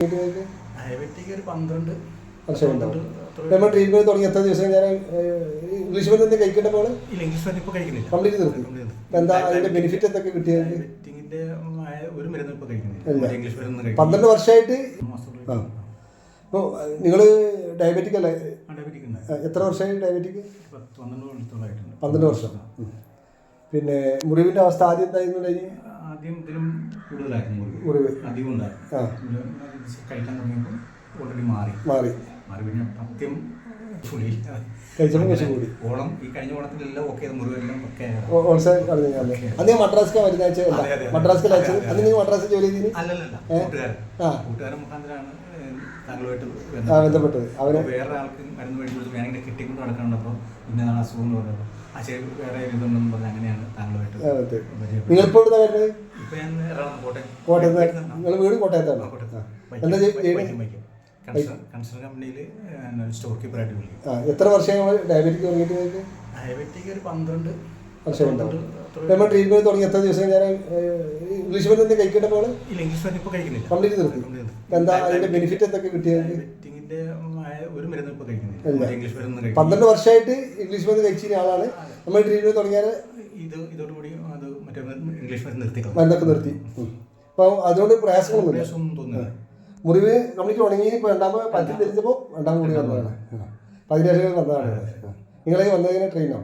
Diabetic ഒരു 12 വർഷമുണ്ടാവും. നമ്മൾ treatment തുടങ്ങി എത്ര ദിവസം ഞാൻ ഇംഗ്ലീഷ് മരുന്ന് കഴിക്കേണ്ട പോലെ ഇംഗ്ലീഷ് മരുന്ന് ഇപ്പോൾ കഴിക്കുന്നില്ല, കംപ്ലീറ്റ് നിർത്തി. എന്താ അതിന്റെ ബെനിഫിറ്റ് എന്തൊക്കെ കിട്ടിയത്? ഡയബറ്റിക്കിന്റെ ഒരു മരുന്ന് ഇപ്പോൾ കഴിക്കുന്നില്ല, ഇംഗ്ലീഷ് മരുന്ന് 12 വർഷമായിട്ട്. അപ്പോൾ നിങ്ങൾ ഡയബറ്റിക് അല്ലേ? ഡയബറ്റിക് എത്ര വർഷമായി ഡയബറ്റിക്? 12 വർഷം. പിന്നെ മുറിവിന്റെ അവസ്ഥ ആദ്യം എന്തായിരുന്നു? ആദ്യം ഇതിലും കൂടുതലായിരുന്നു മുറിവ് അധികം ഉണ്ടായിരുന്നു. കഴിക്കാൻ തുടങ്ങിയപ്പോൾ ഓൾറെഡി മാറി പിന്നെ പത്യം കൂടി ഓണം ഈ കഴിഞ്ഞ ഓണത്തിലെല്ലാം ഒക്കെ മുറിവെല്ലാം ഒക്കെ അന്ന് മദ്രാസ്ക വരുന്ന മദ്രാസ്കൽ അയച്ചത്. അന്ന് നിങ്ങൾ മദ്രാസിൽ ജോലി ചെയ്തിന്? കൂട്ടുകാരൻ മുഖാന്തരമാണ് താങ്കളുമായിട്ട് ബന്ധപ്പെട്ടത്. അവരെ വേറെ ആൾക്ക് മരുന്ന് മേടിച്ചു ഞാനിങ്ങനെ കെട്ടിക്കൊണ്ട് നടക്കാനുണ്ടപ്പോൾ ഇന്നതാണ് അസുഖം എന്ന് പറഞ്ഞപ്പോൾ ആ ശരി വേറെ ഇതുണ്ടെന്ന് പറഞ്ഞാൽ അങ്ങനെയാണ് താങ്കളുമായിട്ട്. നിങ്ങളിപ്പോൾ വരുന്നത്? ഇപ്പൊ ഞാൻ കോട്ടയത്ത്. നിങ്ങൾ വീട് കോട്ടയത്താണ്? എന്താ കൺസൾട്ടൻ കമ്പനിയിൽ സ്റ്റോർ കീപ്പറായിട്ട് വിളിക്കും. എത്ര വർഷമായി ഡയബറ്റിക് തുടങ്ങിയിട്ട്? ഡയബറ്റിക് ഒരു 12 വർഷമുണ്ടാവും. നമ്മൾ ട്രീറ്റ്മെന്റ് തുടങ്ങി എത്ര ദിവസം ഞാൻ ഇംഗ്ലീഷ് മരുന്ന് കഴിക്കേണ്ട പോലെ ഇംഗ്ലീഷ് മരുന്ന് ഇപ്പോൾ കഴിക്കുന്നില്ല, കംപ്ലീറ്റ് നിർത്തി. എന്താ അതിന്റെ ബെനിഫിറ്റ് എന്തൊക്കെ കിട്ടിയത്? ഡയബറ്റിക്കിന്റെ ഒരു മരുന്ന് ഇപ്പോൾ കഴിക്കുന്നില്ല, ഇംഗ്ലീഷ് മരുന്ന് 12 വർഷമായിട്ട് ഇംഗ്ലീഷ് മരുന്ന് കഴിച്ചിരുന്ന ആളാണ്. നമ്മൾ ട്രീറ്റ്മെന്റ് തുടങ്ങിയാൽ ഇതോടുകൂടി അത് മറ്റേ ഇംഗ്ലീഷ് മരുന്ന് മരുന്നൊക്കെ നിർത്തി. അപ്പോൾ അതുകൊണ്ട് പ്രയാസങ്ങളൊന്നും തോന്നുന്നില്ല. മുറിവ് കംപ്ലീറ്റ് ഉണങ്ങി. ഇപ്പോൾ രണ്ടാമത് പറ്റി ധരിച്ചപ്പോൾ രണ്ടാമത് കൂടി വന്നതാണ്. 17 വന്നതാണ്. നിങ്ങളെ വന്നതിന് ട്രെയിനോ?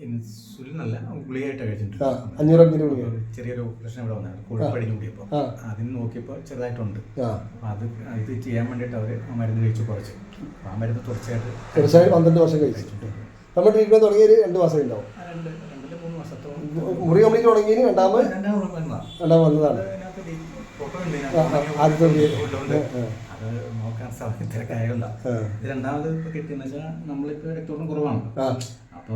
ഇൻസുലിൻ അല്ല, ഗുളികയായിട്ടാണ് കഴിച്ചിട്ടുണ്ട്. 500 ഗുളിക. ചെറിയൊരു പ്രശ്നം ഇവിടെ വന്നതാണ്, കോഴിപ്പടിഞ്ഞ് കൂടിയപ്പോൾ അതിന് നോക്കിയപ്പോൾ ചെറുതായിട്ടുണ്ട്. അപ്പോൾ ഇത് ചെയ്യാൻ വേണ്ടിയിട്ട് അവർ ആ മരുന്ന് കഴിച്ചു കുറച്ച്. ആ മരുന്ന് തുടർച്ചയായിട്ട് 12 വർഷം കഴിച്ചിട്ടുണ്ട്. നമ്മൾ ട്രീറ്റ്മെന്റ് തുടങ്ങിയത് 2 മാസം ഉണ്ടാവും. 2-3 മാസത്തോളം മുറി കംപ്ലീറ്റ് തുടങ്ങിയത് രണ്ടാമത് വന്നതാണ്. അത് നോക്കാൻ തിരക്കായല്ല. ഇത് രണ്ടാമത് ഇപ്പൊ കിട്ടിയെന്ന് വെച്ചാൽ നമ്മളിപ്പോ രക്തോട്ടം കുറവാണ്. അപ്പൊ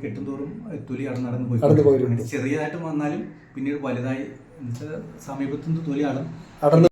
കെട്ടും തോറും തൊലി നടന്നു പോയി ചെറിയതായിട്ട് വന്നാലും പിന്നീട് വലുതായി സമീപത്തുനിന്ന് തൊലി അടന്ന്